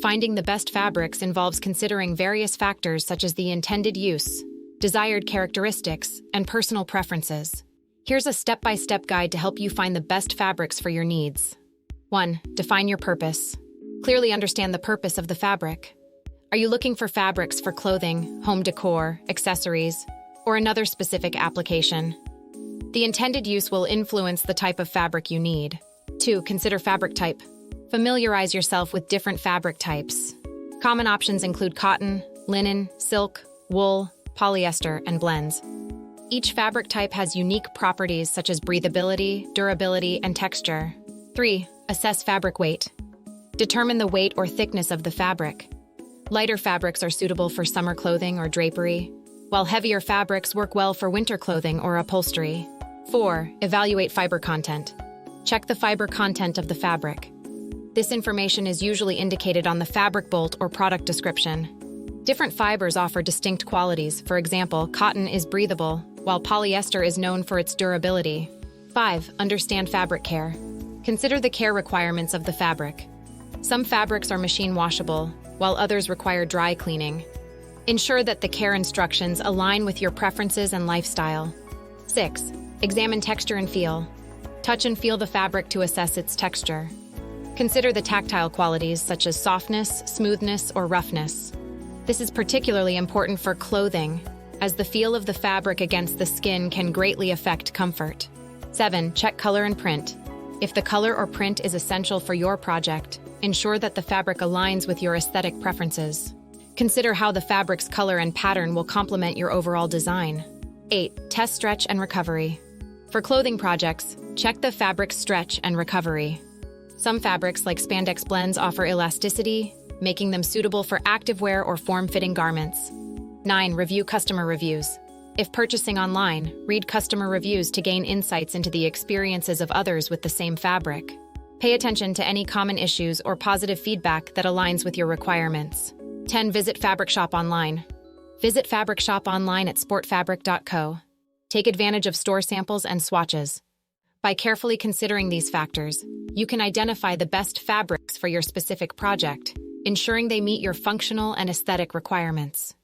Finding the best fabrics involves considering various factors such as the intended use, desired characteristics, and personal preferences. Here's a step-by-step guide to help you find the best fabrics for your needs. 1. Define your purpose. Clearly understand the purpose of the fabric. Are you looking for fabrics for clothing, home decor, accessories, or another specific application? The intended use will influence the type of fabric you need. 2. Consider fabric type. Familiarize yourself with different fabric types. Common options include cotton, linen, silk, wool, polyester, and blends. Each fabric type has unique properties such as breathability, durability, and texture. 3. Assess fabric weight. Determine the weight or thickness of the fabric. Lighter fabrics are suitable for summer clothing or drapery, while heavier fabrics work well for winter clothing or upholstery. 4. Evaluate fiber content. Check the fiber content of the fabric. This information is usually indicated on the fabric bolt or product description. Different fibers offer distinct qualities. For example, cotton is breathable, while polyester is known for its durability. 5. Understand fabric care. Consider the care requirements of the fabric. Some fabrics are machine washable, while others require dry cleaning. Ensure that the care instructions align with your preferences and lifestyle. 6. Examine texture and feel. Touch and feel the fabric to assess its texture. Consider the tactile qualities such as softness, smoothness, or roughness. This is particularly important for clothing, as the feel of the fabric against the skin can greatly affect comfort. 7. Check color and print. If the color or print is essential for your project, ensure that the fabric aligns with your aesthetic preferences. Consider how the fabric's color and pattern will complement your overall design. 8. Test stretch and recovery. For clothing projects, check the fabric's stretch and recovery. Some fabrics, like spandex blends, offer elasticity, making them suitable for activewear or form-fitting garments. 9. Review customer reviews. If purchasing online, read customer reviews to gain insights into the experiences of others with the same fabric. Pay attention to any common issues or positive feedback that aligns with your requirements. 10. Visit Fabric Shop online. Visit Fabric Shop online at sportfabric.co. Take advantage of store samples and swatches. By carefully considering these factors, you can identify the best fabrics for your specific project, ensuring they meet your functional and aesthetic requirements.